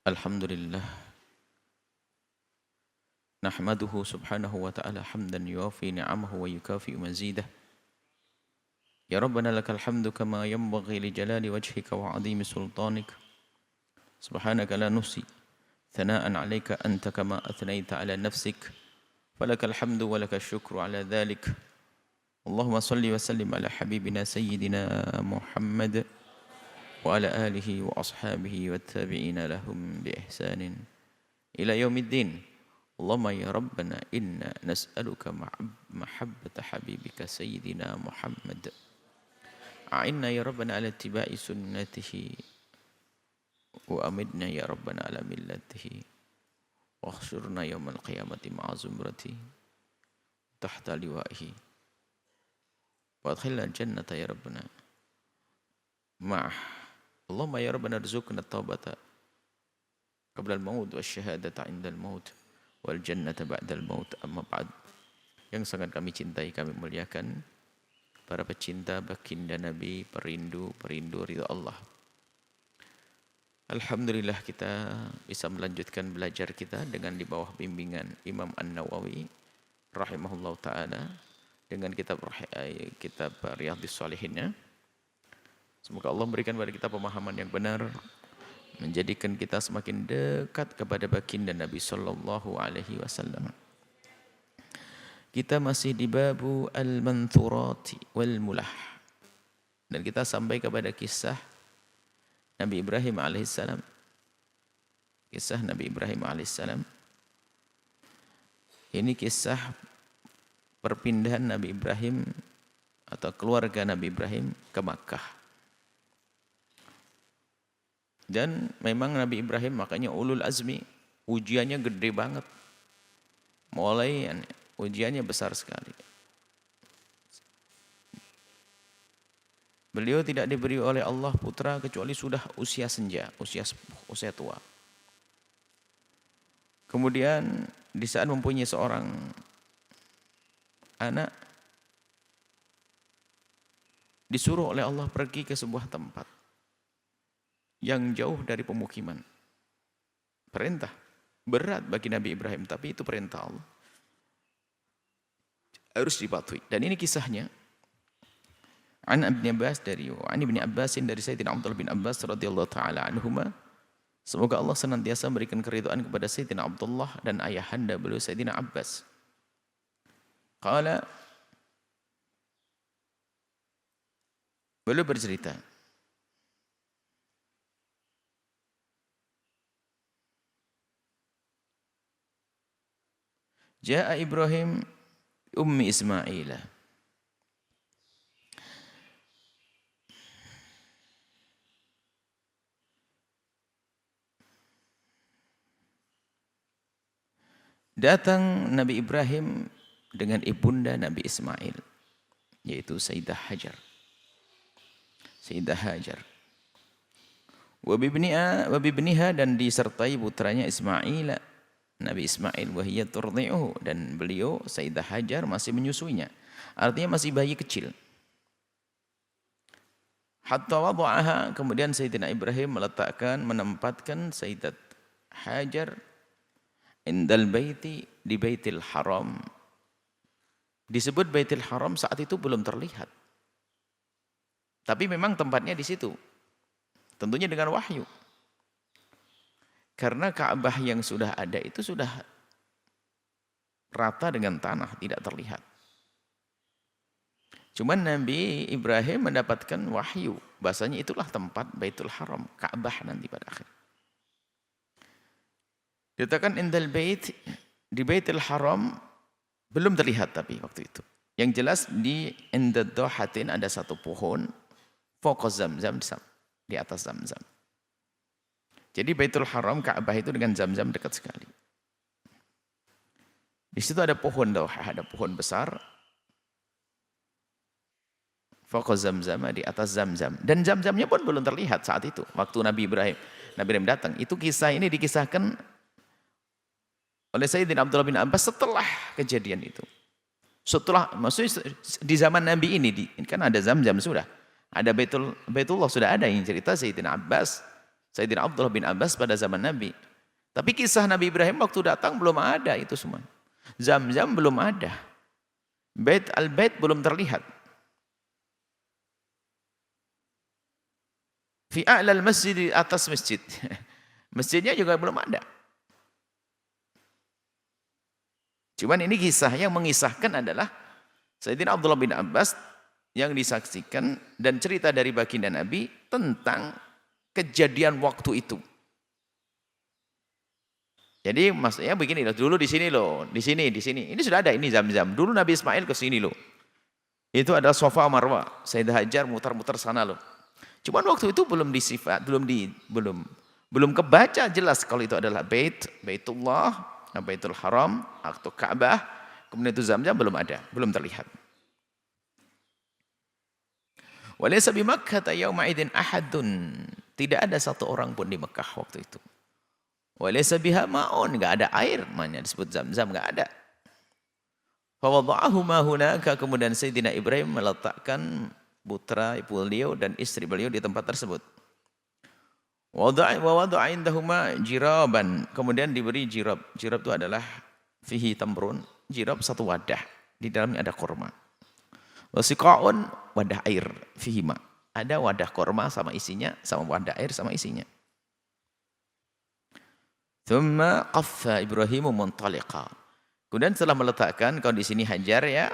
Alhamdulillah nahmaduhu subhanahu wa ta'ala hamdan yuwafi ni'amahu wa yukafi mazidah. Ya Rabbana lakal hamdu kama yanbaghi li jalali wajhika wa 'azimi sultanik. Subhanaka la nuhsi thana'an 'alaika anta kama athnaita 'ala nafsik. Falakal hamdu wa lakal syukru 'ala dhalik. Allahumma salli wa sallim ala habibina sayyidina Muhammad wa ala alihi wa ashabihi wa tabi'ina lahum bi ihsanin ila yaumiddin. Allahumma ya Rabbana inna nas'aluka mahabbata habibika sayyidina Muhammad. A'inna ya Rabbana ala ittiba'i sunnatihi wa amidna ya Rabbana ala millatihi wa akhshurna yawmal qiyamati ma'a zumrati tahta liwa'ihi wa adkhilna jannata ya Rabbana ma'ah. Allahumma ya Rabbana rizukna taubata qabla al-maut wa syahadata inda al-maut wal jannata ba'da al-maut. Amma ba'd. Yang sangat kami cintai, kami muliakan para pecinta baginda Nabi, perindu ridha Allah. Alhamdulillah kita bisa melanjutkan belajar kita dengan di bawah bimbingan Imam An-Nawawi rahimahullah ta'ala dengan kitab Riyadhis Shalihinnya. Semoga Allah memberikan kepada kita pemahaman yang benar, menjadikan kita semakin dekat kepada baginda Nabi sallallahu alaihi wasallam. Kita masih di babu al-manthurati wal mulah. Dan kita sampai kepada kisah Nabi Ibrahim alaihissalam. Kisah Nabi Ibrahim alaihissalam. Ini kisah perpindahan Nabi Ibrahim atau keluarga Nabi Ibrahim ke Makkah. Dan memang Nabi Ibrahim makanya ulul azmi, ujiannya gede banget. Mulai ujiannya besar sekali. Beliau tidak diberi oleh Allah putra kecuali sudah usia senja, usia tua. Kemudian di saat mempunyai seorang anak, disuruh oleh Allah pergi ke sebuah tempat yang jauh dari pemukiman. Perintah berat bagi Nabi Ibrahim, tapi itu perintah Allah, harus dipatuhi. Dan ini kisahnya an Ibn Abbas dari Sayyidina Abdullah bin Abbas radhiyallahu taala anhuma. Semoga Allah senantiasa memberikan keridhaan kepada Sayyidina Abdullah dan ayahanda beliau Sayyidina Abbas. Qala, beliau bercerita, Ja'a Ibrahim ummi Ismail. Datang Nabi Ibrahim dengan ibunda Nabi Ismail, yaitu Sayyidah Hajar. Sayyidah Hajar. Wa bibniha dan disertai putranya Ismail, Nabi Ismail, wahiyya turdi'uhu, dan beliau Sayyidah Hajar masih menyusuinya. Artinya masih bayi kecil. Hatta wada'aha, kemudian Sayyidina Ibrahim menempatkan Sayyidat Hajar indal baiti, di Baitil Haram. Disebut Baitil Haram saat itu belum terlihat. Tapi memang tempatnya di situ. Tentunya dengan wahyu. Karena Ka'bah yang sudah ada itu sudah rata dengan tanah, tidak terlihat. Cuman Nabi Ibrahim mendapatkan wahyu, bahasanya itulah tempat Baitul Haram, Ka'bah nanti pada akhir. Dikatakan indal bait, di Baitul Haram belum terlihat tapi waktu itu. Yang jelas di indad dohatin ada satu pohon, fokus Zamzam, di atas Zamzam. Jadi Baitul Haram, Ka'bah itu dengan Zamzam dekat sekali. Di situ ada pohon dauhah, ada pohon besar. Fawqa Zamzam, di atas Zamzam. Dan Zamzamnya pun belum terlihat saat itu. Waktu Nabi Ibrahim datang. Itu kisah ini dikisahkan oleh Sayyidina Abdullah bin Abbas setelah kejadian itu. Setelah, maksudnya di zaman Nabi ini kan ada Zamzam sudah. Ada Baitullah sudah ada, yang cerita Sayyidina Abbas Sayyidina Abdullah bin Abbas pada zaman Nabi. Tapi kisah Nabi Ibrahim waktu datang belum ada itu semua. Zam-zam belum ada. Al-Bait belum terlihat. Fi a'lal masjid, di atas masjid. Masjidnya juga belum ada. Cuman ini kisah yang mengisahkan adalah Sayyidina Abdullah bin Abbas yang disaksikan dan cerita dari baginda Nabi tentang kejadian waktu itu. Jadi maksudnya begini loh, dulu di sini loh, di sini. Ini sudah ada, ini Zam-Zam. Dulu Nabi Ismail ke sini loh. Itu ada Safa Marwa, Sayyidah Hajar mutar-mutar sana loh. Cuman waktu itu belum disifat, belum kebaca jelas kalau itu adalah Baitullah, Baitul Haram atau Ka'bah. Kemudian itu Zam-Zam belum ada, belum terlihat. Walaysa bi Makkah yauma idzin ahadun. Tidak ada satu orang pun di Mekah waktu itu. Walaysa biha ma'un, enggak ada air, maknanya disebut Zam-Zam enggak ada. Fa wada'ahu ma hunaka, kemudian Sayyidina Ibrahim meletakkan putra beliau dan istri beliau di tempat tersebut. Wa wada'a indahuma jiraban, kemudian diberi jirab. Jirab itu adalah fihi tamrun, jirab satu wadah, di dalamnya ada kurma. Wasiqaun, wadah air, fihi ma. Ada wadah kurma sama isinya, sama wadah air sama isinya. Thumma qaffa Ibrahimu muntaliqa. Kemudian setelah meletakkan, kalau di sini Hajar ya,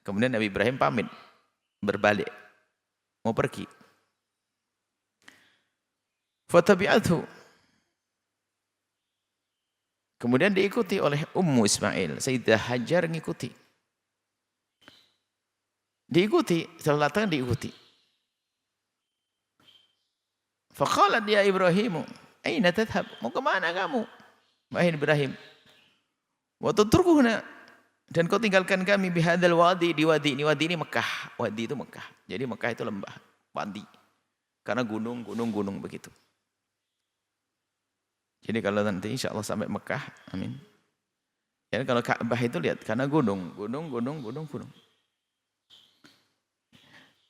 kemudian Nabi Ibrahim pamit, berbalik, mau pergi. Fatabi'athu. Kemudian diikuti oleh Ummu Ismail, Sayyidah Hajar ngikuti. Diikuti, setelah datang diikuti. Faqalat ya Ibrahimu, aina tadhhab? Mau kemana kamu? Wahai Ibrahim. Wa tatrukuhuna, dan kau tinggalkan kami bihadzal wadi, di wadi ini Mekah. Wadi itu Mekah. Jadi Mekah itu lembah, wadi. Karena gunung begitu. Jadi kalau nanti insya Allah sampai Mekah, amin. Ya kalau Ka'bah itu lihat, karena gunung.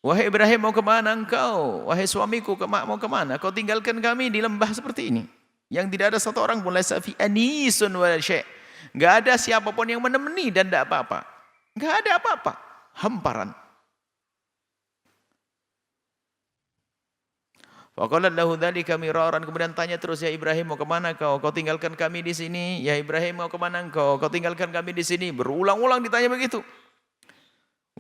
Wahai Ibrahim, mau kemana engkau? Wahai suamiku, mau kemana? Kau tinggalkan kami di lembah seperti ini, yang tidak ada satu orang pun, laisa fi anisun wala syai'. Enggak ada siapapun yang menemani dan tidak apa-apa. Enggak ada apa-apa, hamparan. Faqalat lahu dzalika miraran, kemudian tanya terus, ya Ibrahim, mau kemana kau? Kau tinggalkan kami di sini. Ya Ibrahim, mau kemana engkau? Kau tinggalkan kami di sini. Berulang-ulang ditanya begitu.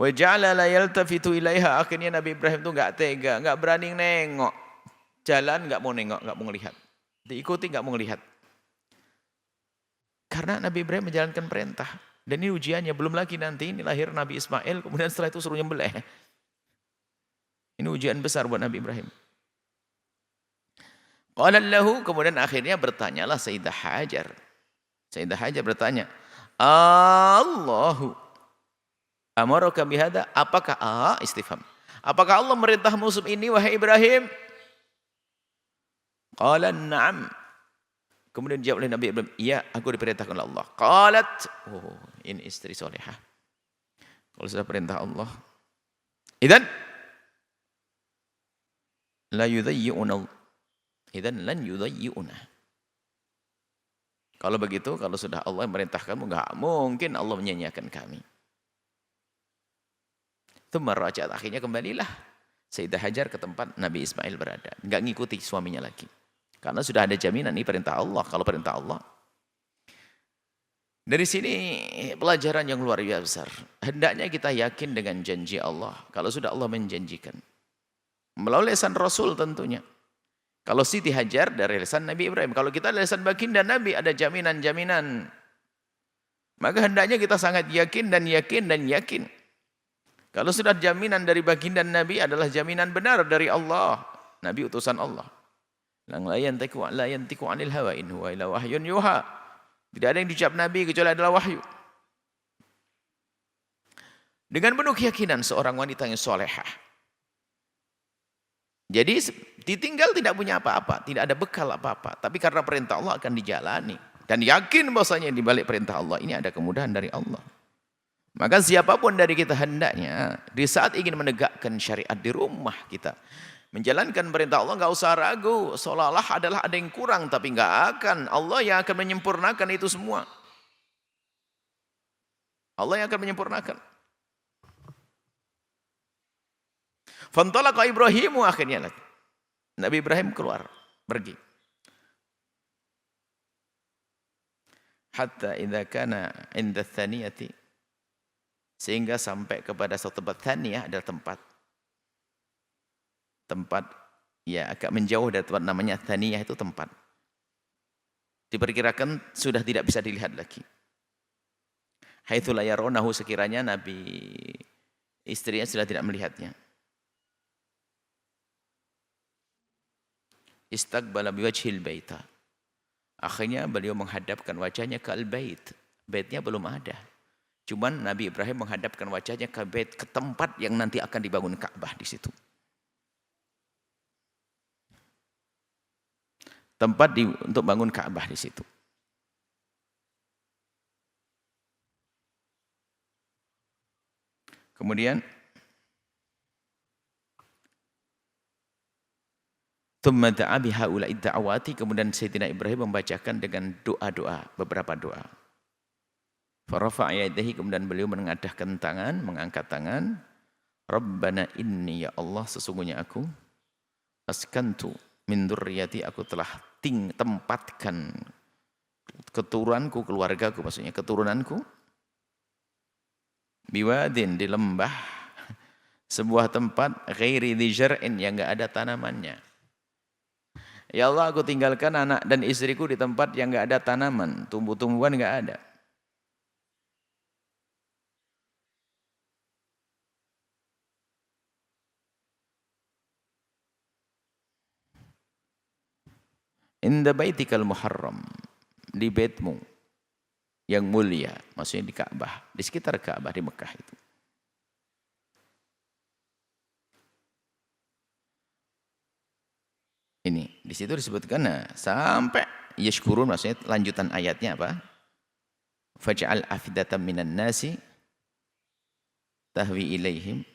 Wa ja'ala la yaltafitu ilaiha, akhirnya Nabi Ibrahim itu enggak tega, enggak berani nengok. Jalan enggak mau nengok, enggak mau melihat. Diikuti enggak mau melihat. Karena Nabi Ibrahim menjalankan perintah. Dan ini ujiannya, belum lagi nanti ini lahir Nabi Ismail, kemudian setelah itu suruh nyembelih. Ini ujian besar buat Nabi Ibrahim. Qala lahu, kemudian akhirnya bertanyalah Sayyidah Hajar. Sayyidah Hajar bertanya, Allahu amaraka bihada, apakah istifham, apakah Allah merintah musuh ini wahai Ibrahim? Qala na'am. Kemudian jawab oleh Nabi Ibrahim, iya, aku diperintahkan oleh Allah. Qalat, oh ini istri solehah. Kalau sudah perintah Allah, idzan la yudayyi'una, idzan lan yudayyi'una. Kalau begitu, kalau sudah Allah memerintahkanmu, enggak mungkin Allah menyanyiakan kami. Tsumma raja'at, akhirnya kembalilah Sayyidah Hajar ke tempat Nabi Ismail berada. Enggak ngikuti suaminya lagi. Karena sudah ada jaminan ini perintah Allah. Kalau perintah Allah. Dari sini pelajaran yang luar biasa besar. Hendaknya kita yakin dengan janji Allah. Kalau sudah Allah menjanjikan. Melalui lisan Rasul tentunya. Kalau Siti Hajar dari lisan Nabi Ibrahim. Kalau kita dari lisan baginda Nabi ada jaminan-jaminan. Maka hendaknya kita sangat yakin dan yakin dan yakin. Kalau sudah jaminan dari baginda Nabi adalah jaminan benar dari Allah. Nabi utusan Allah. La yantiqu 'anil hawa in huwa illa wahyun yuha. Tidak ada yang diucap Nabi kecuali adalah wahyu. Dengan penuh keyakinan seorang wanita yang solehah. Jadi ditinggal tidak punya apa-apa, tidak ada bekal apa-apa. Tapi karena perintah Allah akan dijalani. Dan yakin bahwasanya di balik perintah Allah ini ada kemudahan dari Allah. Maka siapapun dari kita hendaknya di saat ingin menegakkan syariat di rumah kita, Menjalankan perintah Allah nggak usah ragu, seolah-olah adalah ada yang kurang, tapi nggak akan. Allah yang akan menyempurnakan itu semua. Allah yang akan menyempurnakan. Fantalaqa Ibrahimu, akhirnya Nabi Ibrahim keluar, pergi. Hatta idza kana 'inda tsaniyati, sehingga sampai kepada suatu tempat. Tsaniyah adalah tempat ya agak menjauh dari tempat namanya Tsaniyah, itu tempat. Diperkirakan sudah tidak bisa dilihat lagi. Haitsu la yarawnahu, sekiranya Nabi istrinya sudah tidak melihatnya. Istaqbala biwajhil baita. Akhirnya beliau menghadapkan wajahnya ke al-bait. Baitnya belum ada. Cuman Nabi Ibrahim menghadapkan wajahnya ke bait, ke tempat yang nanti akan dibangun Ka'bah di situ. Tempat untuk bangun Ka'bah di situ. Kemudian thumma da'a bihaula'i da'awati, kemudian Sayyidina Ibrahim membacakan dengan doa-doa, beberapa doa. Farafa'a yadayhi, kemudian beliau menengadahkan tangan, mengangkat tangan. Rabbana inni, ya Allah, sesungguhnya aku askantu min dzurriyyati, aku telah tempatkan keturunanku, keluargaku, maksudnya keturunanku, biwadin, di lembah, sebuah tempat, ghairi dzi zar'in, yang enggak ada tanamannya. Ya Allah, aku tinggalkan anak dan istriku di tempat yang enggak ada tanaman, tumbuh-tumbuhan enggak ada. Inda baitikal muharram, di baitmu yang mulia, maksudnya di Ka'bah, di sekitar Ka'bah di Mekah itu. Ini di situ disebutkan, nah, sampai yashkurun, maksudnya lanjutan ayatnya apa? Faj'al afidatan minan nasi tahwi ilaihim.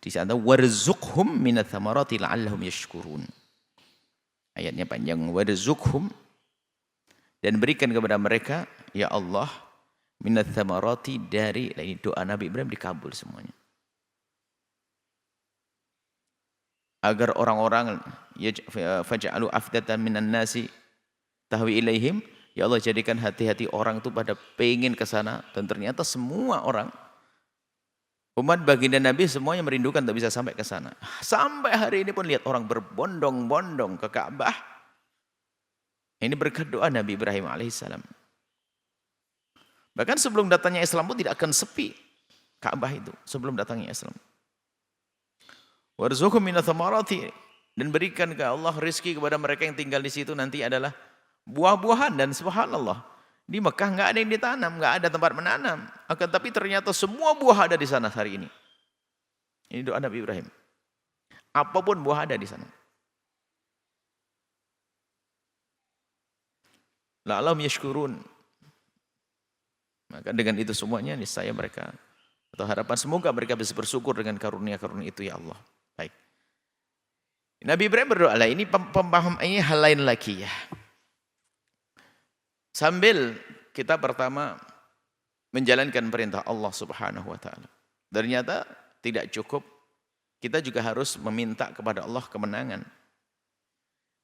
Di sana warzuqhum minats tsamarati la'allahum yashkurun. Ayatnya panjang, warzuqhum, dan berikan kepada mereka ya Allah minats tsamarati, dari doa Nabi Ibrahim dikabul semuanya. Agar orang-orang faj'alu afdatan minan nasi tahwi ilaihim, ya Allah jadikan hati-hati orang itu pada pengen ke sana, dan ternyata semua orang umat baginda Nabi semuanya merindukan tak bisa sampai ke sana. Sampai hari ini pun lihat orang berbondong-bondong ke Ka'bah. Ini berkat doa Nabi Ibrahim alaihissalam. Bahkan sebelum datangnya Islam pun tidak akan sepi Ka'bah itu, sebelum datangnya Islam. Warzuqhum minats tsamarati, dan berikan ke Allah rezeki kepada mereka yang tinggal di situ nanti adalah buah-buahan. Dan subhanallah, di Mekah nggak ada yang ditanam, nggak ada tempat menanam. Akan tapi ternyata semua buah ada di sana hari ini. Ini doa Nabi Ibrahim. Apapun buah ada di sana. La'allahum yashkurun. Maka dengan itu semuanya niscaya mereka, atau harapan semoga mereka bisa bersyukur dengan karunia-karunia itu ya Allah. Baik. Nabi Ibrahim berdoa, lah ini pemahaman, ini hal lain lagi ya. Sambil kita pertama menjalankan perintah Allah Subhanahu wa taala. Ternyata tidak cukup, kita juga harus meminta kepada Allah kemenangan.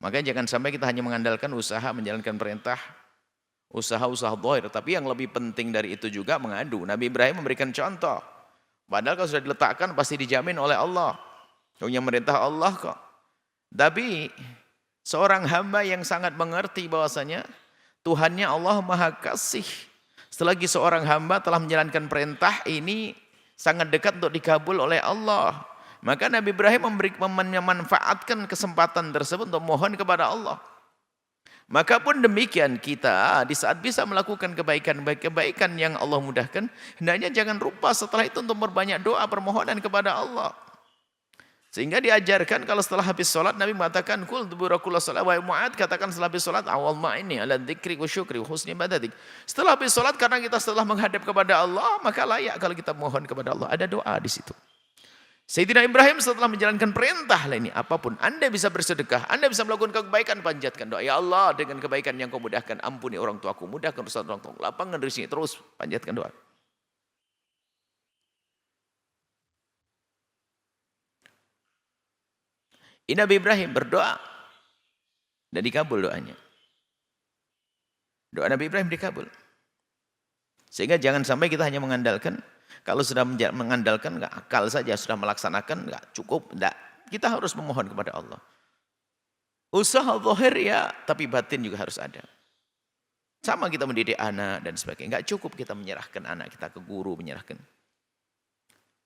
Makanya jangan sampai kita hanya mengandalkan usaha menjalankan perintah, usaha-usaha zahir, tapi yang lebih penting dari itu juga mengadu. Nabi Ibrahim memberikan contoh. Padahal kalau sudah diletakkan pasti dijamin oleh Allah. Yang merintah Allah kok. Tapi seorang hamba yang sangat mengerti bahwasanya Tuhannya Allah Maha Kasih. Selagi seorang hamba telah menjalankan perintah ini sangat dekat untuk dikabul oleh Allah. Maka Nabi Ibrahim memanfaatkan kesempatan tersebut untuk mohon kepada Allah. Maka pun demikian kita di saat bisa melakukan kebaikan yang Allah mudahkan, hendaknya jangan lupa setelah itu untuk berbanyak doa permohonan kepada Allah. Sehingga diajarkan kalau setelah habis sholat Nabi mengatakan kul tuburakullah sholat wa Mu'ad, katakan setelah habis sholat awal ma'ini ala dzikri wa syukri wa husni ibadatik. Setelah habis sholat karena kita setelah menghadap kepada Allah maka layak kalau kita mohon kepada Allah. Ada doa di situ. Sayyidina Ibrahim setelah menjalankan perintah lah ini, apapun Anda bisa bersedekah, Anda bisa melakukan kebaikan, panjatkan doa. Ya Allah, dengan kebaikan yang kau mudahkan, ampuni orang tuaku, mudahkan urusan orang tuaku, lapangkan rezeki, terus panjatkan doa. Ini Nabi Ibrahim berdoa dan dikabul doanya. Doa Nabi Ibrahim dikabul. Sehingga jangan sampai kita hanya mengandalkan. Kalau sudah mengandalkan, enggak akal saja, sudah melaksanakan, enggak cukup, enggak. Kita harus memohon kepada Allah. Usaha zahir ya, tapi batin juga harus ada. Sama kita mendidik anak dan sebagainya. Enggak cukup kita menyerahkan anak kita ke guru, menyerahkan.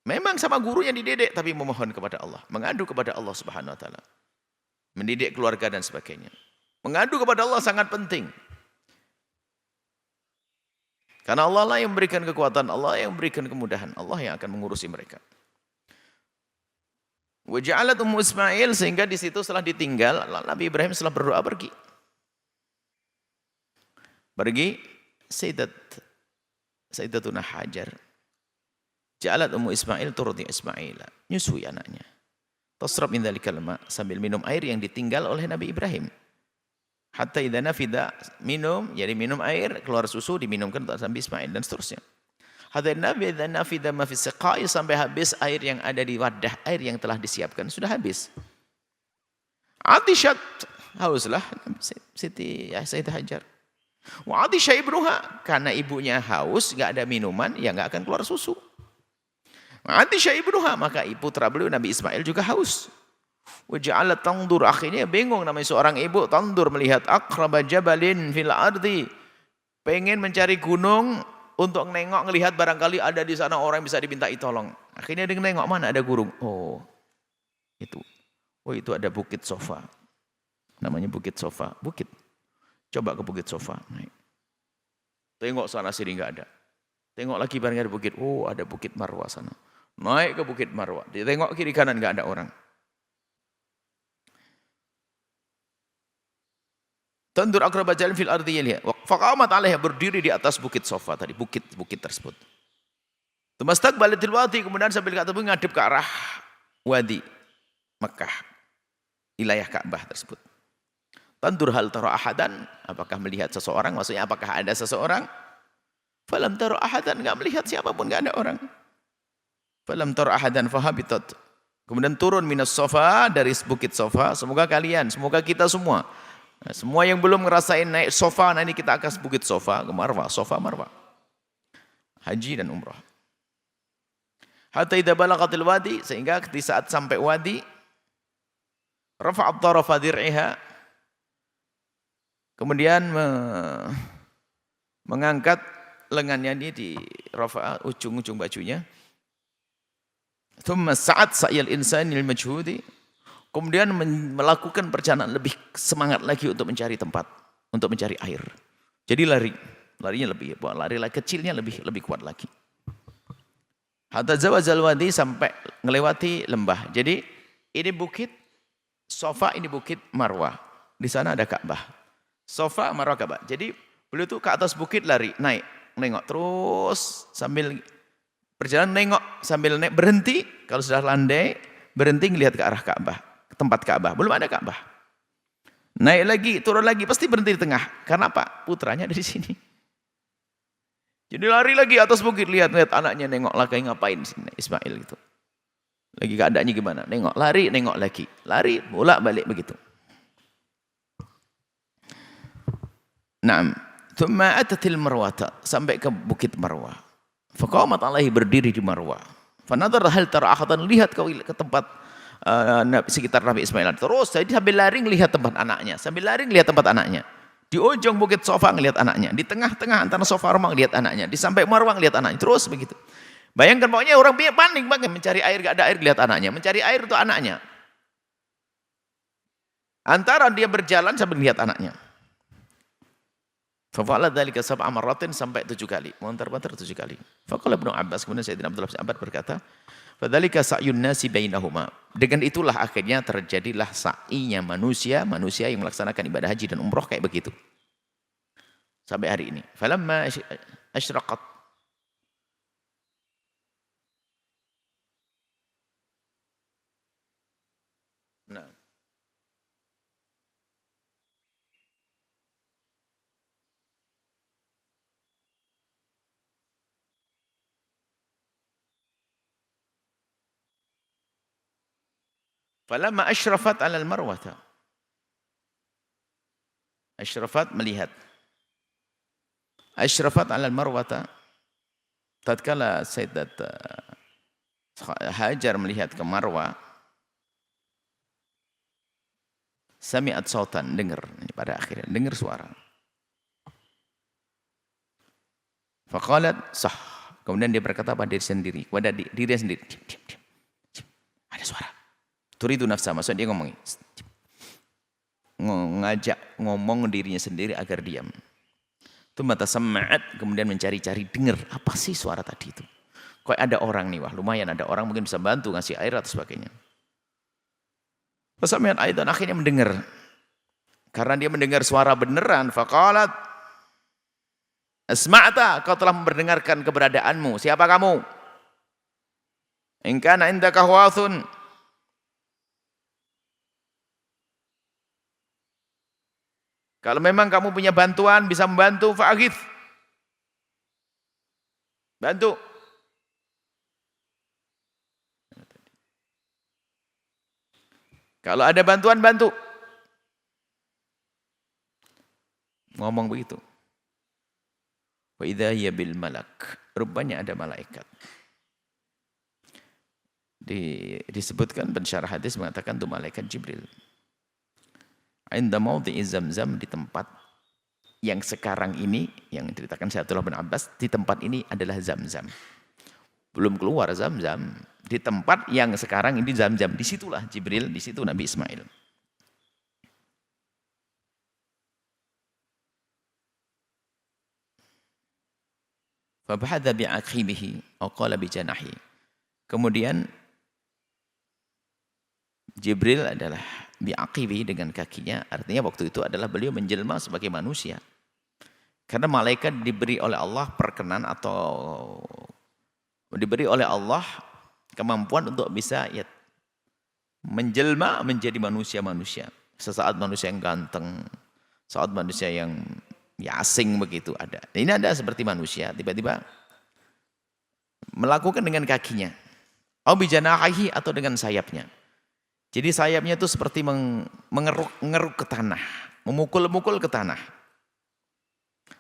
Memang sama gurunya dididik, tapi memohon kepada Allah. Mengadu kepada Allah Subhanahu Wa Taala. Mendidik keluarga dan sebagainya. Mengadu kepada Allah sangat penting. Karena Allah lah yang memberikan kekuatan, Allah yang memberikan kemudahan, Allah yang akan mengurusi mereka. Wa ja'alat Ummu Ismail, sehingga di situ setelah ditinggal Nabi Ibrahim setelah berdoa pergi. Pergi Sayyidatuna Hajar. Ja'alat Ummu Ismail turdi Ismaila, nyusui anaknya. Tasrab min dzalikal ma, sambil minum air yang ditinggal oleh Nabi Ibrahim. Hatta idza nafida, minum, jadi minum air, keluar susu diminumkan untuk Nabi Ismail dan seterusnya. Hatta idza nafida ma fi siqai, sampai habis air yang ada di wadah air yang telah disiapkan, sudah habis. Atishat, hauslah Siti Sayyidah Hajar. Wa atisha ibnuha, karena ibunya haus, enggak ada minuman, ya enggak akan keluar susu. Wa atisha ibnuha, maka putra beliau Nabi Ismail juga haus. Waja'alat tandur, akhirnya bingung namanya seorang ibu, tandur melihat aqraba jabalin fil ardi, pengen mencari gunung untuk nengok ngelihat barangkali ada di sana orang yang bisa dimintai tolong. Akhirnya dia nengok, mana ada gunung. Oh itu ada Bukit Sofa, namanya Bukit Sofa, bukit. Coba ke Bukit Sofa, naik. Tengok sana sini enggak ada. Tengok lagi barangkali ada bukit. Oh ada Bukit Marwah sana. Naik ke Bukit Marwah, ditengok kiri kanan enggak ada orang. Tandur aqraba jalan fil ardi yaliha. Faqamat 'alaiha, berdiri di atas Bukit Sofa tadi, bukit tersebut. Tumastaqbalatil wadi, kemudian sambil kata ngadep ke arah wadi Mekah, wilayah Ka'bah tersebut. Tandur hal tara ahadan, apakah melihat seseorang? Maksudnya apakah ada seseorang? Falam tara ahadan, enggak melihat siapapun, enggak ada orang. Falam tara ahadan fahabitat. Kemudian turun minas Sofa, dari Bukit Sofa. Semoga kalian, semoga kita semua, nah, semua yang belum ngerasain naik Sofa, nah ini kita akan Bukit Sofa ke Marwah, Sofa Marwah. Haji dan umrah. Hatta idza balaghatil wadi, sehingga di saat sampai wadi, rafa'at tarafa dir'iha, kemudian mengangkat lengannya ini di rafa' ujung-ujung bajunya. Thumma sa'at sa'yal insani lil majhudi, kemudian melakukan perjalanan lebih semangat lagi untuk mencari tempat, untuk mencari air. Jadi larinya lebih, lari kecilnya lebih kuat lagi. Hatta zawazal wadi, sampai melewati lembah. Jadi ini Bukit Sofa, ini Bukit Marwah. Di sana ada Ka'bah. Sofa, Marwah, Ka'bah. Jadi beliau tuh ke atas bukit lari, naik, nengok terus sambil berjalan, nengok sambil naik, berhenti kalau sudah landai, berhenti ngelihat ke arah Ka'bah. Tempat Ka'bah, belum ada Ka'bah. Naik lagi, turun lagi, pasti berhenti di tengah. Karena apa? Putranya dari sini. Jadi lari lagi atas bukit, lihat anaknya, nengok lagi, ngapain sini Ismail gitu. Lagi keadaannya gimana? Nengok, lari, nengok lagi. Lari, bolak-balik begitu. Naam, thumma atatil Marwata, sampai ke Bukit Marwah. Faqamat 'alaihi, berdiri di Marwah. Fanadhara hal tara ahadan, lihat ke tempat sekitar Nabi Ismail. Terus jadi sambil lari lihat tempat anaknya, sambil lari lihat tempat anaknya. Di ujung Bukit Sofa ngelihat anaknya, di tengah-tengah antara Sofa Marwah lihat anaknya, di sampai Marwah lihat anaknya, terus begitu. Bayangkan pokoknya orang panik banget, mencari air, gak ada air lihat anaknya, mencari air untuk anaknya. Antara dia berjalan sambil lihat anaknya. Fafa'ala dzalika sab'a marratin, sampai 7 kali, muter-muter 7 kali. Faqala Ibnu Abbas, kemudian Sayyidina Abdullah bin Abbas berkata, Fadzalika sa'yun nasi bainahuma. Dengan itulah akhirnya terjadilah sa'inya manusia yang melaksanakan ibadah haji dan umroh kayak begitu. Sampai hari ini. Falamma asyraqat. Nah. Falamma asyrafat 'alal marwata. Asyrafat melihat. Asyrafat 'alal marwata. Tatkala Sayyidat Hajar melihat ke Marwah, sami'at sautan, dengar, pada akhirnya dengar suara. Faqalat sah. Kemudian dia berkata pada diri sendiri, kepada dirinya sendiri, diam. Ada suara. Turidu nafsa, maksudnya dia ngajak ngomong dirinya sendiri agar diam. Itu mata sama'at, kemudian mencari-cari, dengar apa sih suara tadi itu. Kok ada orang nih, wah lumayan ada orang mungkin bisa bantu ngasih air atau sebagainya. Fasami'at aidan, akhirnya mendengar. Karena dia mendengar suara beneran, faqalat asma'ta, kau telah mendengarkan keberadaanmu. Siapa kamu? In kana indaka huwathun. Kalau memang kamu punya bantuan, bisa membantu, fa'aghith. Bantu. Kalau ada bantuan, bantu. Ngomong begitu. Wa idza hiya bil malak. Rupanya ada malaikat. Disebutkan pensyarah hadis mengatakan itu malaikat Jibril. Inda maudhi'i Zamzam, di tempat yang sekarang ini, yang diceritakan Sayyidullah bin Abbas, di tempat ini adalah Zamzam. Belum keluar Zamzam. Di tempat yang sekarang ini Zamzam. Disitulah Jibril, di situ Nabi Ismail. Fabahadha bi'akhibihi, aqala bijanahi. Kemudian Jibril adalah bi'aqibi, dengan kakinya, artinya waktu itu adalah beliau menjelma sebagai manusia. Karena malaikat diberi oleh Allah perkenan atau diberi oleh Allah kemampuan untuk bisa ya, menjelma menjadi manusia-manusia. Sesaat manusia yang ganteng, saat manusia yang ya, asing begitu ada. Ini ada seperti manusia, tiba-tiba melakukan dengan kakinya. Au bijanahi, atau dengan sayapnya. Jadi sayapnya itu seperti mengeruk ke tanah, memukul-mukul ke tanah.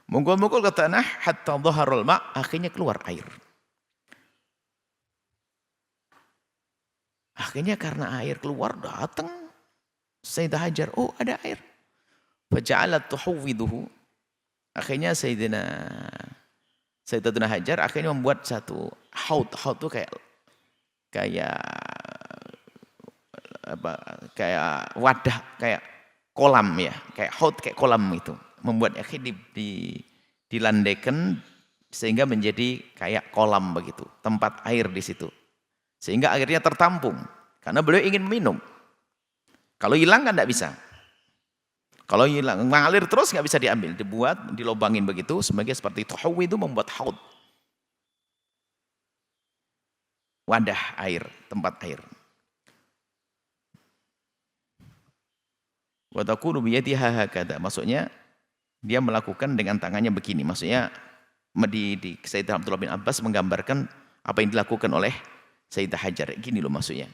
Mukul-mukul ke tanah hatta dhaharul ma', akhirnya keluar air. Akhirnya karena air keluar, datang Sayyidah Hajar, oh ada air. Faja'alat tuhawwiduhu. Akhirnya Sayyidatuna Hajar akhirnya membuat satu haud. Haud itu kayak wadah, kayak kolam ya, kayak haud, kayak kolam itu. Membuat akhirnya dilandaikan sehingga menjadi kayak kolam begitu, tempat air di situ. Sehingga akhirnya tertampung karena beliau ingin minum. Kalau hilang kan tidak bisa. Kalau hilang mengalir terus nggak bisa diambil, dibuat dilobangin begitu seperti tuhawwi itu, membuat haud. Wadah air, tempat air. Wa takunu biyadiha hakadha, maksudnya dia melakukan dengan tangannya begini. Maksudnya di Sayyidina Abdullah bin Abbas menggambarkan apa yang dilakukan oleh Sayyidah Hajar. Gini loh maksudnya.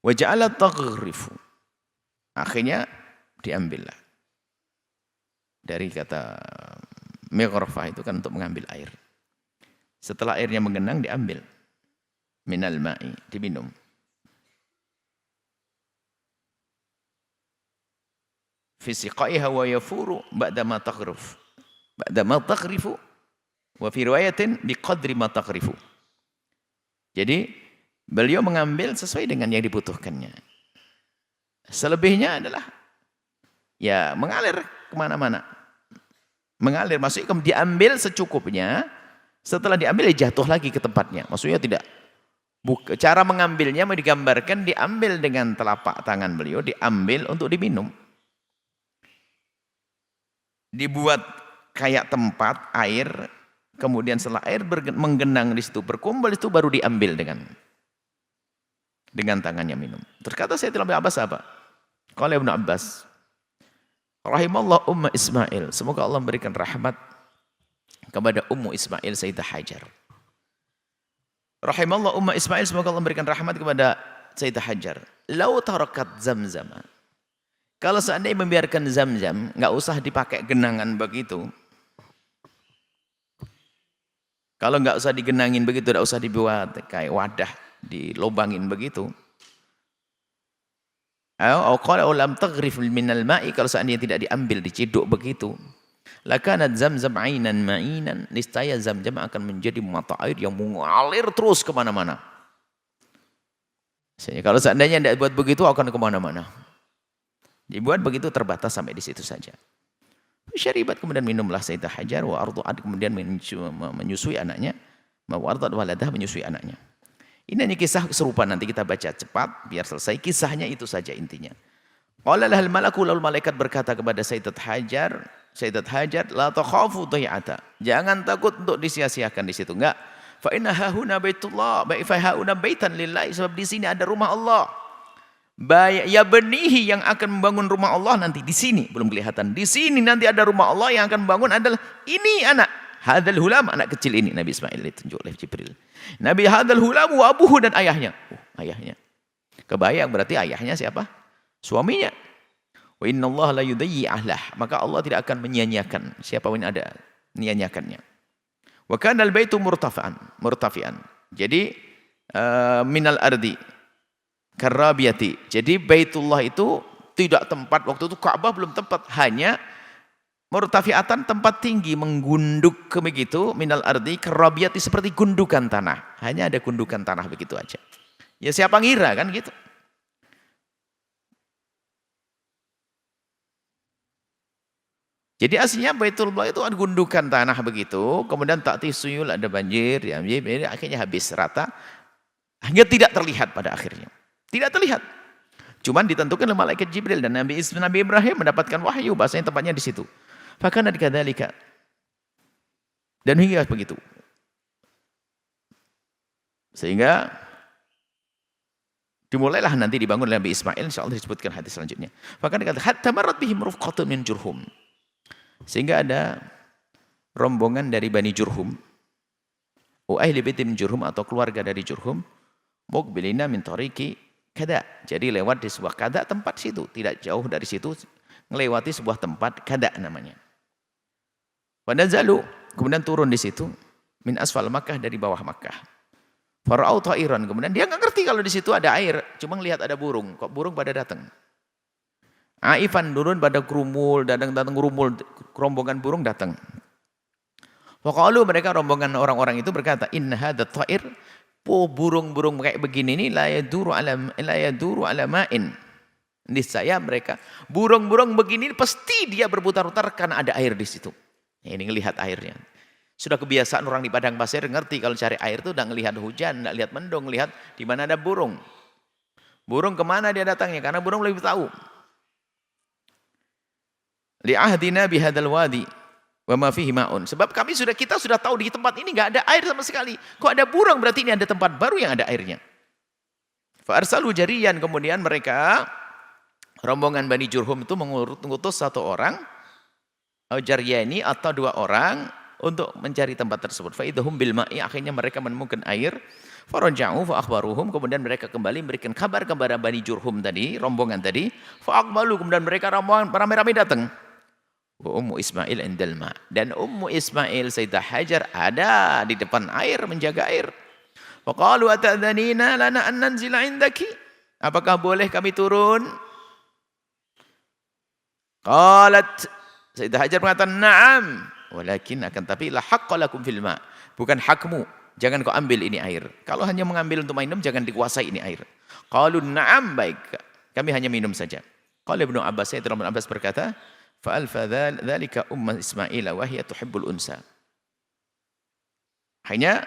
Wa ja'ala taghrifu. Akhirnya diambillah. Dari kata mighrafah itu kan untuk mengambil air. Setelah airnya menggenang diambil. Minal ma'i, diminum. Fi siqaiha wa yafuru ba'dama taghrif. Ba'dama taghrifu wa fi riwayatin biqadri ma taghrifu. Jadi beliau mengambil sesuai dengan yang dibutuhkannya. Selebihnya adalah ya mengalir kemana-mana. Mengalir, maksudnya diambil secukupnya, setelah diambil jatuh lagi ke tempatnya. Maksudnya tidak, cara mengambilnya mau digambarkan diambil dengan telapak tangan beliau, diambil untuk diminum. Dibuat kayak tempat air, kemudian setelah air menggenang di situ, berkumpul itu baru diambil dengan tangannya minum. Terus kata Sayyidina Ibnu Abbas apa? Qala Ibnu Abbas, rahimallahu Ummu Ismail, semoga Allah memberikan rahmat kepada Ummu Ismail Sayyidah Hajar. Rahimallahu Ummu Ismail, semoga Allah memberikan rahmat kepada Sayyidah Hajar. Lau tarakat Zamzam, kalau seandainya membiarkan Zamzam, nggak usah dipakai genangan begitu. Kalau nggak usah digenangin begitu, nggak usah dibuat kayak wadah, dilobangin begitu. Qala lam taghrif minal ma'i, kalau seandainya tidak diambil, diciduk begitu. Lakanat Zamzam ainan ma'inan, niscaya Zamzam akan menjadi mata air yang mengalir terus kemana-mana. Kalau seandainya tidak buat begitu akan kemana-mana. Dibuat begitu terbatas sampai di situ saja. Syaribat, kemudian minumlah Sayyidah Hajar, wa ardu'at, kemudian menyusui anaknya, wa ardu'at waladah, menyusui anaknya. Ini hanya kisah serupa, nanti kita baca cepat biar selesai. Kisahnya itu saja intinya. Qala lahal malaku, lalu malaikat berkata kepada Sayyidat Hajar, la takhafu dhai'ata. Jangan takut untuk disia-siakan di situ, enggak. Fa inna hahuna baitullah, fa hauna baitan lillahi, sebab di sini ada rumah Allah. Ya benihi, yang akan membangun rumah Allah nanti di sini, belum kelihatan. Di sini nanti ada rumah Allah, yang akan membangun adalah ini anak. Hadal hulam, anak kecil ini Nabi Ismail ditunjuk oleh Jibril. Nabi hadal hulam wa abuhu, dan ayahnya. Ayahnya. Kebayang berarti ayahnya siapa? Suaminya. Wa innallaha la yudayyi ahlah, maka Allah tidak akan menyia-nyiakan siapa pun ada menyia-nyiakannya. Wa kana al-baitu murtafian. Jadi minal ardi karabiyati. Jadi Baitullah itu tidak tempat, waktu itu Ka'bah belum tempat, hanya murtafiatan, tempat tinggi, menggunduk begitu, minal ardi karabiyati, seperti gundukan tanah. Hanya ada gundukan tanah begitu aja. Ya siapa ngira kan gitu. Jadi aslinya Baitullah itu ada gundukan tanah begitu, kemudian ta'ti suyul, ada banjir, ya, akhirnya habis rata, hingga tidak terlihat pada akhirnya. Tidak terlihat. Cuman ditentukan oleh malaikat Jibril, dan Nabi Ibrahim mendapatkan wahyu bahasanya tempatnya di situ. Fakana kadzalika. Dan hingga begitu. Sehingga dimulailah nanti dibangun oleh Nabi Ismail, insyaallah disebutkan hadis selanjutnya. Fakana kata hatta marat bihim rufqatun min Jurhum. Sehingga ada rombongan dari Bani Jurhum. Ahli bait min Jurhum, atau keluarga dari Jurhum, muqbilina min tariqi kada. Jadi lewat di sebuah kada, tempat situ, tidak jauh dari situ, melewati sebuah tempat kada namanya. Wanazalu, kemudian turun di situ, min asfal Makkah, dari bawah Makkah. Fara'au ta'iran, kemudian dia nggak ngerti kalau di situ ada air, cuma lihat ada burung, kok burung pada datang. Aifan, turun pada kerumul, datang kerumul, rombongan burung datang. Faqalu, mereka rombongan orang-orang itu berkata, inna hadza ta'ir, burung-burung kayak begini ini la yaduru ala ma'in. Niscaya mereka burung-burung begini pasti dia berputar-putar karena ada air di situ. Ini ngelihat airnya. Sudah kebiasaan orang di padang pasir, ngerti kalau cari air itu udah ngelihat hujan, enggak lihat mendung, lihat di mana ada burung. Burung kemana dia datangnya? Karena burung lebih tahu. Li'ahdina bihadzal wadi wa ma fihi ma'un. Sebab kita sudah tahu di tempat ini enggak ada air sama sekali. Kok ada burung, berarti ini ada tempat baru yang ada airnya. Fa arsalu jariyan, kemudian mereka rombongan Bani Jurhum itu mengutus satu orang, jariyani, atau dua orang, untuk mencari tempat tersebut. Fa idhum bil ma'i, akhirnya mereka menemukan air. Faraja'u fa akhbaruhum, kemudian mereka kembali memberikan kabar kepada Bani Jurhum tadi, rombongan tadi. Fa aqbalu, kemudian mereka ramai-ramai datang. Ummu Ismail indal ma, dan Ummu Ismail Sayyidah Hajar ada di depan air, menjaga air. Faqalu atadhanina lana an nanzila indaki, apakah boleh kami turun? Qalat, Sayyidah Hajar mengatakan na'am, walakin, akan tapi la haqqa lakum fil ma, bukan hakmu, jangan kau ambil ini air. Kalau hanya mengambil untuk minum, jangan dikuasai ini air. Qalu na'am, baik, kami hanya minum saja. Qala Ibnu Abbas, Sayyidina Ibnu Abbas berkata, Fa'alfa dzalika umma Ismail wa hiya tuhibbul unsa. Hanya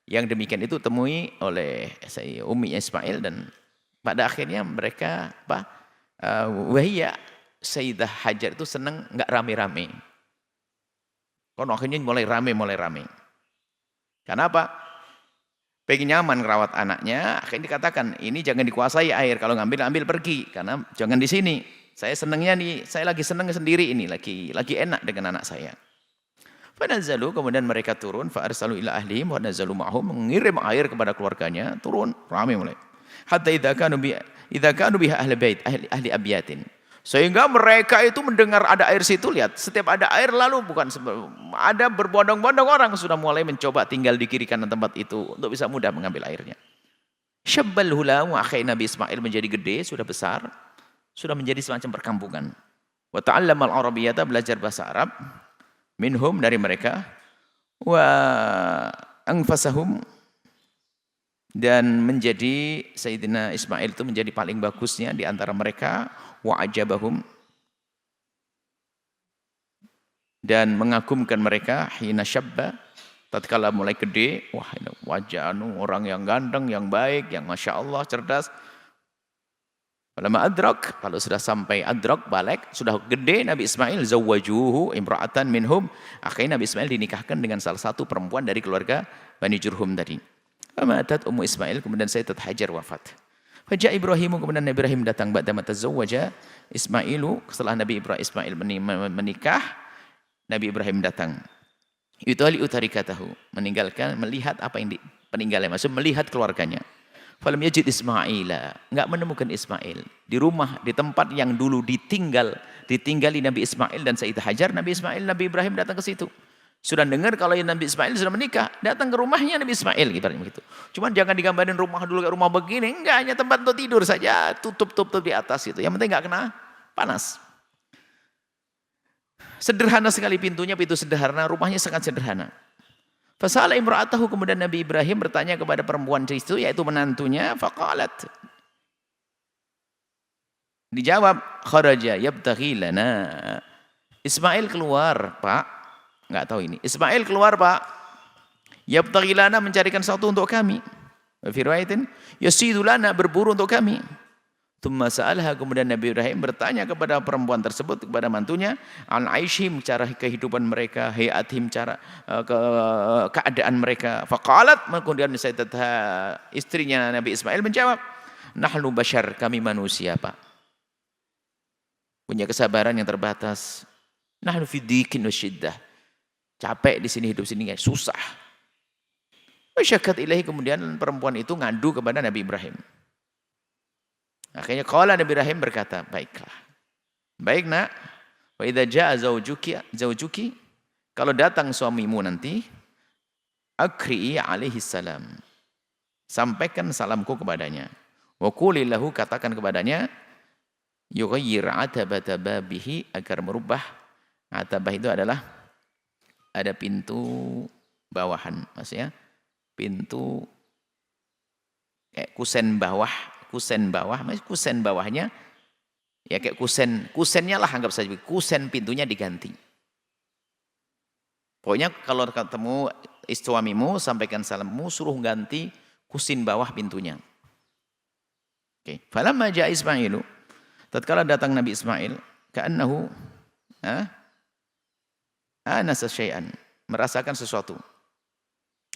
yang demikian itu temui oleh umminya Ismail, dan pada akhirnya mereka wahia Sayyidah Hajar itu senang enggak rame-rame. Kon akhirnya mulai rame. Karena apa? Pengen nyaman ngerawat anaknya, akhirnya dikatakan, ini jangan dikuasai air, kalau ambil pergi, karena jangan di sini. Saya senangnya nih, saya lagi senang sendiri ini, lagi enak dengan anak saya. Fanazzalu, kemudian mereka turun, fa arsalu ila ahlihim wa nazalu ma'hum, mengirim air kepada keluarganya, turun, ramai mulai. Hatta idza kanu biha ahli bait, ahli abyatin. Sehingga mereka itu mendengar ada air situ, lihat, setiap ada air lalu ada berbondong-bondong orang sudah mulai mencoba tinggal di kiri kanan tempat itu untuk bisa mudah mengambil airnya. Syabbal hulam, akhi Nabi Ismail menjadi gede, sudah besar, sudah menjadi semacam perkampungan. Wa ta'allamal arabiyyata, belajar bahasa Arab, minhum, dari mereka, wa anfasahum, dan menjadi Sayyidina Ismail itu menjadi paling bagusnya di antara mereka, wa ajabahum, dan mengagumkan mereka, hina syabba, tatkala mulai gede, wah ini wajah orang yang ganteng, yang baik, yang Masya Allah cerdas. Lama adrak, kalau sudah sampai adrak, balik, sudah gede Nabi Ismail, zawwajuhu imra'atan minhum, akhirnya Nabi Ismail dinikahkan dengan salah satu perempuan dari keluarga Bani Jurhum tadi. Amatat Ummu Ismail, kemudian Sayyidat Hajar wafat. Faja Ibrahimu, kemudian Nabi Ibrahim datang, ba'da matazawwaja Ismailu, setelah Nabi Ismail menikah, Nabi Ibrahim datang. Yutali utarikatahu, meninggalkan, melihat apa yang peninggalnya, maksud melihat keluarganya. Falam yajid Ismaila, enggak menemukan Ismail di rumah, di tempat yang dulu ditinggali Nabi Ismail dan Sayyidah Hajar. Nabi Ibrahim datang ke situ. Sudah dengar kalau Nabi Ismail sudah menikah, datang ke rumahnya Nabi Ismail, gitu. Cuman jangan digambarin rumah dulu kayak rumah begini, enggak, hanya tempat untuk tidur saja, tutup di atas itu. Yang penting enggak kena panas. Sederhana sekali pintunya, pintu sederhana, rumahnya sangat sederhana. Fasala imra'atahu, kemudian Nabi Ibrahim bertanya kepada perempuan itu, yaitu menantunya, faqalat, dijawab, kharaja yabtaghi lana. Ismail keluar, Pak. Enggak tahu ini. Ismail keluar, Pak. Yabtaghi lana, mencarikan sesuatu untuk kami. Fi riwayatin, yasidu lana, berburu untuk kami. Tsumma sa'alaha, kemudian Nabi Ibrahim bertanya kepada perempuan tersebut, kepada mantunya, an aishim, cara kehidupan mereka, hayatim, cara keadaan mereka. Faqalat, kemudian istrinya Nabi Ismail menjawab, nahnu bashar, kami manusia, Pak. Punya kesabaran yang terbatas. Nahnu fi dhiqin wa syiddah. Capek di sini, hidup sini susah. Wa syakat ilahi, kemudian perempuan itu ngadu kepada Nabi Ibrahim. Akhirnya qala Nabi Ibrahim berkata, baiklah. Baik nak, wa idza jaa zawjuki, kalau datang suamimu nanti, akri'i alaihi salam. Sampaikan salamku kepadanya. Wa quli lahu, katakan kepadanya, yughayyir atabata babihi, agar merubah. Atabah itu adalah ada pintu bawahan, maksudnya pintu kayak kusen bawahnya ya kayak kusennya lah, anggap saja kusen pintunya diganti. Pokoknya kalau ketemu suamimu, sampaikan salammu, suruh ganti kusin bawah pintunya. Oke. Falamma jaa Ismailu, tatkala datang Nabi Ismail, ka'annahu anasa syai'an, merasakan sesuatu.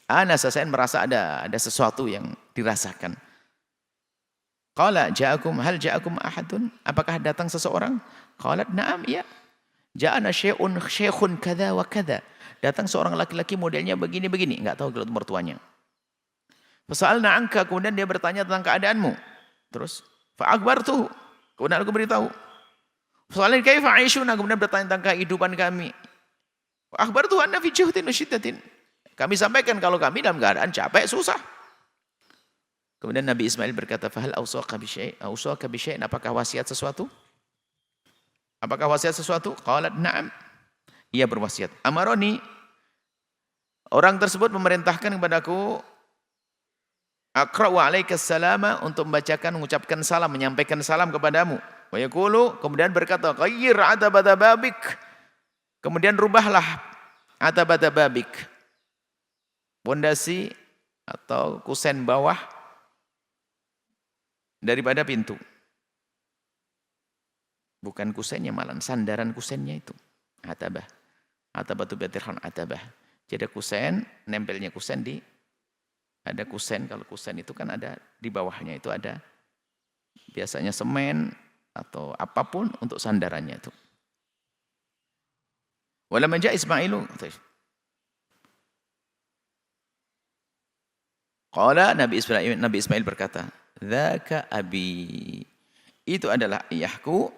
Anasa syai'an, merasa ada sesuatu yang dirasakan. Qala hal ja'akum ahadun, apakah datang seseorang? Qalat na'am, iya. Ja'ana syekhun kada wa kada. Datang seorang laki-laki modelnya begini-begini, enggak tahu gelar mertuanya. Fasa'alna anka, kemudian dia bertanya tentang keadaanmu. Terus fa'akbartuhu, kemudian aku beritahu. Fasa'alna kaifa 'aishuna, kemudian bertanya tentang kehidupan kami. Fa'akbartuhu anna fi juhdin wa syiddatin. Kami sampaikan kalau kami dalam keadaan capek, susah. Kemudian Nabi Ismail berkata, "Fahal awsaka bi syai', apakah wasiat sesuatu?" Apakah wasiat sesuatu? Qalat na'am. Ia berwasiat. Amaroni, orang tersebut memerintahkan kepadaku, aqra'u 'alaikas salama, untuk membacakan, mengucapkan salam, menyampaikan salam kepadamu. Wa yaqulu, kemudian berkata, ghayyir atabata babik. Kemudian rubahlah atabata babik. Pondasi atau kusen bawah daripada pintu. Bukan kusennya, malah sandaran kusennya itu. Atabah. Atabatu batirhan atabah. Jadi kusen, nempelnya kusen di, ada kusen, kalau kusen itu kan ada di bawahnya itu ada biasanya semen atau apapun untuk sandarannya itu. Walamma ja'a Ismailu. Qala Nabi Ismail berkata, "Dzaka abi." Itu adalah ayahku,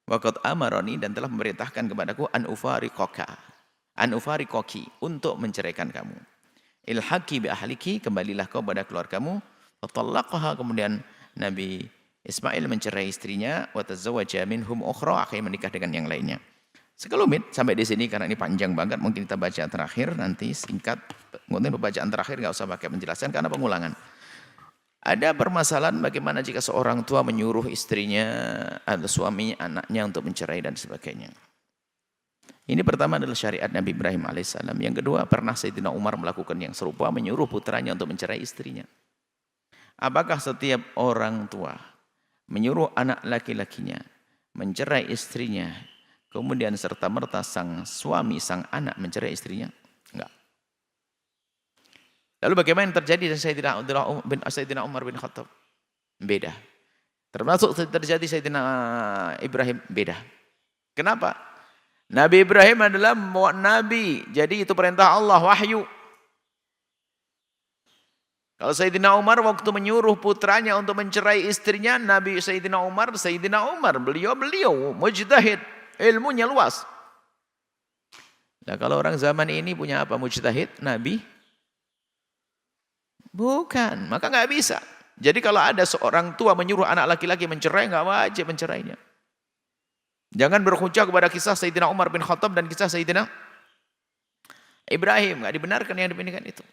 wa qad amarani, dan telah memerintahkan kepadaku an ufariqaki, untuk menceraikan kamu. Ilhaqi bi ahliki, kembalilah kau pada keluargamu. Fatallaqaha, kemudian Nabi Ismail mencerai istrinya, wa tazawwaja minhum ukhra, akhirnya menikah dengan yang lainnya. Sekelumit sampai di sini karena ini panjang banget, mungkin kita baca terakhir nanti singkat. Mungkin pembacaan terakhir enggak usah pakai penjelasan karena pengulangan. Ada permasalahan bagaimana jika seorang tua menyuruh istrinya atau suaminya, anaknya untuk mencerai dan sebagainya. Ini pertama adalah syariat Nabi Ibrahim alaihissalam. Yang kedua, pernah Sayyidina Umar melakukan yang serupa, menyuruh putranya untuk mencerai istrinya. Apakah setiap orang tua menyuruh anak laki-lakinya mencerai istrinya, kemudian serta-merta sang suami, sang anak mencerai istrinya? Enggak. Lalu bagaimana yang terjadi dengan Sayyidina Umar bin Khattab? Beda. Termasuk terjadi Sayyidina Ibrahim, beda. Kenapa? Nabi Ibrahim adalah nabi, jadi itu perintah Allah, wahyu. Kalau Sayyidina Umar waktu menyuruh putranya untuk mencerai istrinya, Sayyidina Umar, beliau mujtahid, ilmunya luas. Nah, kalau orang zaman ini punya apa mujtahid? Nabi? Bukan, maka nggak bisa. Jadi kalau ada seorang tua menyuruh anak laki-laki mencerai, nggak wajib mencerainya. Jangan berhujjah kepada kisah Sayyidina Umar bin Khattab dan kisah Sayyidina Ibrahim, nggak dibenarkan yang dibandingkan itu.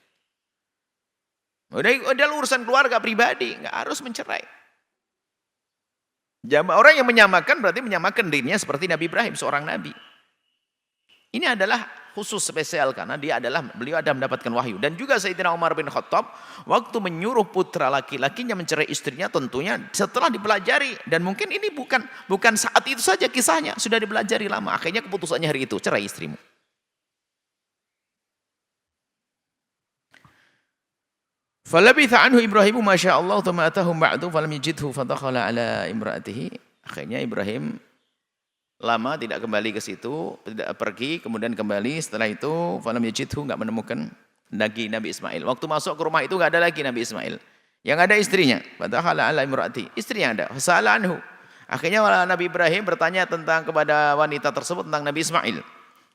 Udah urusan keluarga pribadi, nggak harus mencerai. Orang yang menyamakan berarti menyamakan dirinya seperti Nabi Ibrahim, seorang nabi. Ini adalah khusus spesial karena beliau ada mendapatkan wahyu. Dan juga Sayyidina Umar bin Khattab waktu menyuruh putra laki-lakinya mencerai istrinya, tentunya setelah dipelajari, dan mungkin ini bukan saat itu saja kisahnya, sudah dipelajari lama. Akhirnya keputusannya hari itu, cerai istrimu. Falabitha anhu Ibrahimu masyaallah thumma atahum ba'du falam yajidhu fadakhala ala imra'atihi. Akhirnya Ibrahim lama tidak kembali ke situ, tidak pergi, kemudian kembali. Setelah itu falam yajidhu, enggak menemukan lagi Nabi Ismail. Waktu masuk ke rumah itu enggak ada lagi Nabi Ismail. Yang ada istrinya. Fadakhala ala imra'ati. Istrinya ada. Fasala anhu. Akhirnya Nabi Ibrahim bertanya kepada wanita tersebut tentang Nabi Ismail.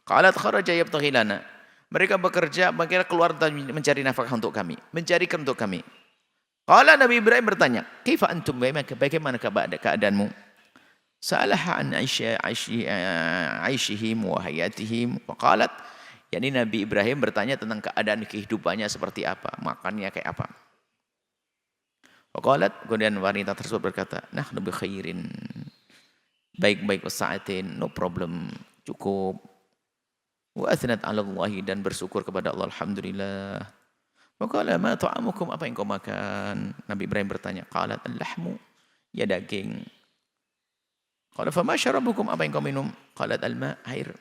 Qalat kharaja yabtaghi lana. Mereka bekerja, mereka keluar mencari nafkah untuk kami, mencarikan untuk kami. Qala Nabi Ibrahim bertanya, "Kaifa antum, bagaimana keadaanmu?" Salaha an aishihim wa hayatihim. Wa qalat, yakni Nabi Ibrahim bertanya tentang keadaan kehidupannya seperti apa, makannya kayak apa. Wa qalat, kemudian wanita tersebut berkata, "Nahnu bi khairin." Baik-baik wasa'atin, no problem, cukup. Wa athnat 'ala Allah, dan bersyukur kepada Allah, alhamdulillah. Wa qala ma ta'amukum, apa yang kau makan? Nabi Ibrahim bertanya, qalat al-lahmu, ya daging. Qala fa ma syarabukum, apa yang kau minum? Qalat al-ma, air.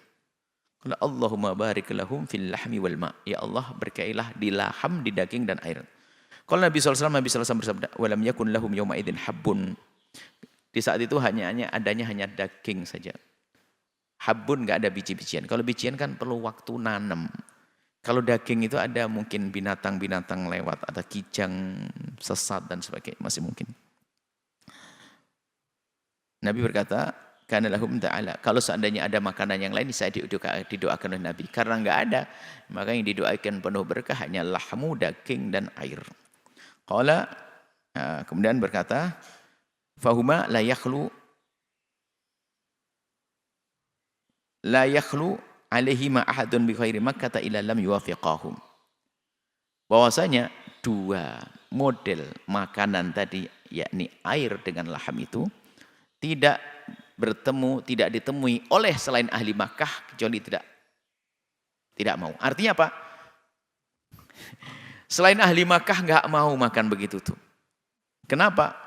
Qala Allahumma barik lahum fil lahmi wal ma, ya Allah berkailah di laham, di daging dan air. Qala Nabi sallallahu alaihi wasallam bersabda, wa lam yakun lahum yawma idzin habbun. Di saat itu adanya hanya daging saja. Habun, nggak ada biji-bijian. Kalau bijian kan perlu waktu nanam. Kalau daging itu ada mungkin binatang-binatang lewat, ada kijang, sesat dan sebagainya, masih mungkin. Nabi berkata, kana lahum ta'ala. Kalau seandainya ada makanan yang lain, saya didoakan oleh Nabi. Karena nggak ada, maka yang didoakan penuh berkah hanya lahmu, daging dan air. Qala, kemudian berkata, fahuma la yakhlu alaihima ahadun bi khairi makkata illa lam yuwafiqahum. Bahwasanya dua model makanan tadi, yakni air dengan laham itu, tidak bertemu, tidak ditemui oleh selain ahli Makkah kecuali tidak mau. Artinya apa? Selain ahli Makkah nggak mau makan begitu tuh. Kenapa?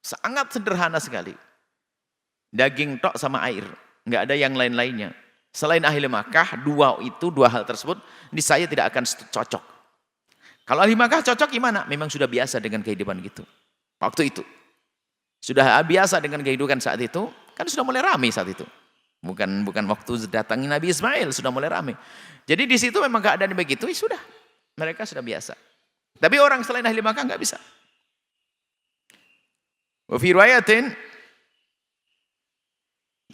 Sangat sederhana sekali. Daging tok sama air, nggak ada yang lain-lainnya. Selain ahli Makkah, dua hal tersebut di saya tidak akan cocok. Kalau ahli Makkah cocok gimana? Memang sudah biasa dengan kehidupan gitu. Waktu itu sudah biasa dengan kehidupan saat itu, kan sudah mulai ramai saat itu. Bukan waktu datangnya Nabi Ismail sudah mulai ramai. Jadi di situ memang keadaan begitu, ya sudah. Mereka sudah biasa. Tapi orang selain ahli Makkah nggak bisa. Wa fi riwayatin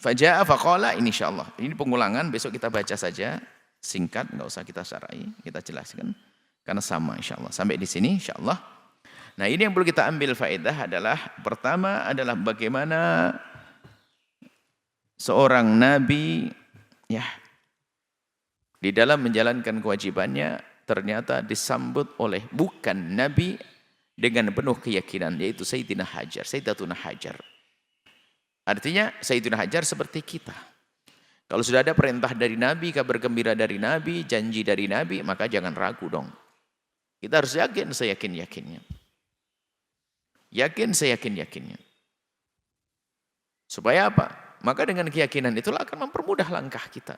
faja'a faqala, ini insyaallah. Ini pengulangan, besok kita baca saja singkat, enggak usah kita syarahi, kita jelaskan karena sama insyaallah. Sampai di sini insyaallah. Nah, ini yang perlu kita ambil faedah adalah pertama adalah bagaimana seorang nabi ya di dalam menjalankan kewajibannya ternyata disambut oleh bukan nabi dengan penuh keyakinan, yaitu Sayyidatuna Hajar. Artinya Sayyidatuna Hajar seperti kita. Kalau sudah ada perintah dari Nabi, kabar gembira dari Nabi, janji dari Nabi, maka jangan ragu dong. Kita harus yakin seyakin-yakinnya. Yakin seyakin-yakinnya. Supaya apa? Maka dengan keyakinan itulah akan mempermudah langkah kita.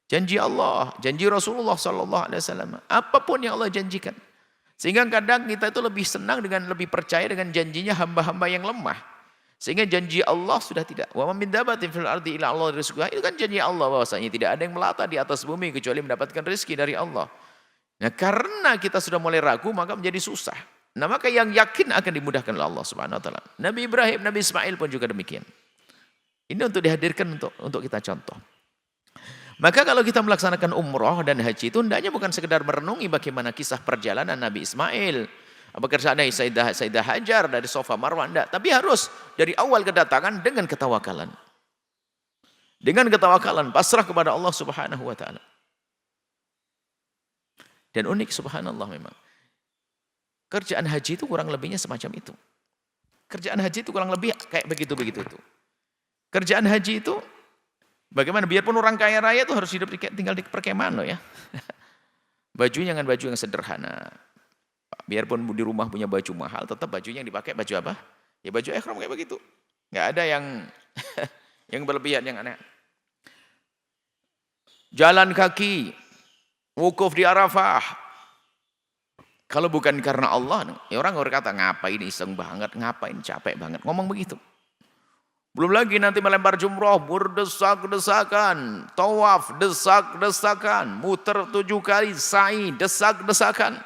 Janji Allah, janji Rasulullah SAW, apapun yang Allah janjikan. Sehingga kadang kita itu lebih senang lebih percaya dengan janjinya hamba-hamba yang lemah. Sehingga janji Allah sudah tidak. Wa min dabbatin fil ardi illa Allah rizquha. Itu kan janji Allah bahwasanya tidak ada yang melata di atas bumi kecuali mendapatkan rezeki dari Allah. Nah, karena kita sudah mulai ragu maka menjadi susah. Nah, maka yang yakin akan dimudahkan oleh Allah Subhanahu wa taala. Nabi Ibrahim, Nabi Ismail pun juga demikian. Ini untuk dihadirkan untuk kita contoh. Maka kalau kita melaksanakan umroh dan haji itu hendaknya bukan sekedar merenungi bagaimana kisah perjalanan Nabi Ismail, pekerjaan Sayyidah Hajar dari Safa Marwah, enggak. Tapi harus dari awal kedatangan dengan ketawakalan. Dengan ketawakalan, pasrah kepada Allah Subhanahu wa taala. Dan unik subhanallah memang. Kerjaan haji itu kurang lebihnya semacam itu. Kerjaan haji itu kurang lebih kayak begitu-begitu itu. Kerjaan haji itu bagaimana? Biarpun orang kaya raya itu harus tinggal di perkemahan loh ya. Bajunya jangan baju yang sederhana. Biarpun di rumah punya baju mahal, tetap bajunya yang dipakai baju apa? Ya baju ihram kayak begitu. Nggak ada yang yang berlebihan, yang aneh. Jalan kaki, wukuf di Arafah. Kalau bukan karena Allah, ya orang berkata ngapain iseng banget, ngapain capek banget, ngomong begitu. Belum lagi nanti melempar jumroh, berdesak-desakan, tawaf, desak-desakan, muter 7 kali, sa'i, desak-desakan.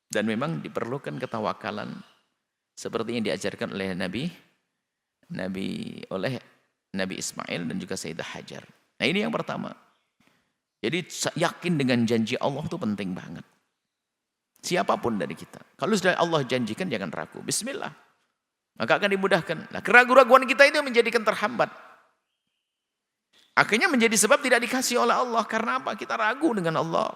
Dan memang diperlukan ketawakalan seperti yang diajarkan oleh Nabi Ismail dan juga Sayyidah Hajar. Nah, ini yang pertama. Jadi yakin dengan janji Allah itu penting banget. Siapapun dari kita. Kalau sudah Allah janjikan jangan ragu. Bismillah. Maka akan dimudahkan. Nah, keraguan-raguan kita itu menjadikan terhambat. Akhirnya menjadi sebab tidak dikasih oleh Allah. Karena apa? Kita ragu dengan Allah.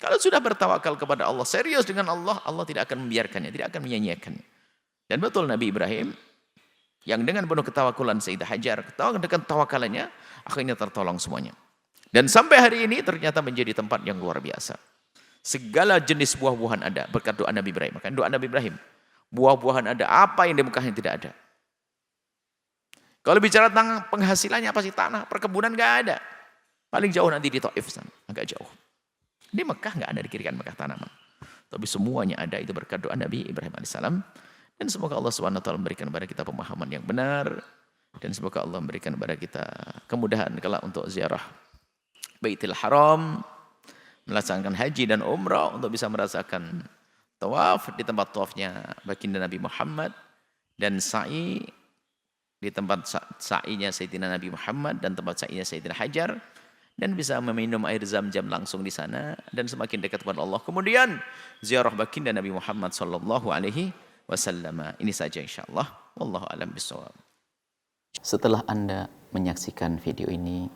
Kalau sudah bertawakal kepada Allah, serius dengan Allah, Allah tidak akan membiarkannya, tidak akan menyanyiakannya. Dan betul Nabi Ibrahim, yang dengan penuh ketawakulan Sayyidah Hajar, dengan tawakalannya, akhirnya tertolong semuanya. Dan sampai hari ini ternyata menjadi tempat yang luar biasa. Segala jenis buah-buahan ada berkat doa Nabi Ibrahim. Maka doa Nabi Ibrahim, buah-buahan ada, apa yang di Mekah yang tidak ada. Kalau bicara tentang penghasilannya apa sih? Tanah, perkebunan nggak ada. Paling jauh nanti di Taif sana, agak jauh. Di Mekah nggak ada, di kiri kan Mekah tanaman. Tapi semuanya ada, itu berkat doa Nabi Ibrahim alaihissalam. Dan semoga Allah SWT memberikan kepada kita pemahaman yang benar. Dan semoga Allah memberikan kepada kita kemudahan kelak untuk ziarah Baitul Haram, melaksanakan haji dan umrah untuk bisa merasakan tawaf di tempat tawafnya baginda Nabi Muhammad dan sa'i di tempat sa'inya Sayyidina Nabi Muhammad dan tempat sa'inya Sayyidina Hajar, dan bisa meminum air zam-zam langsung di sana dan semakin dekat kepada Allah. Kemudian ziarah baginda Nabi Muhammad sallallahu alaihi wasallam. Ini saja insyaallah. Wallahu a'lam bishawab. Setelah Anda menyaksikan video ini,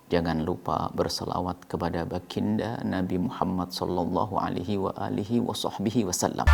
jangan lupa berselawat kepada baginda Nabi Muhammad sallallahu alaihi wasallam.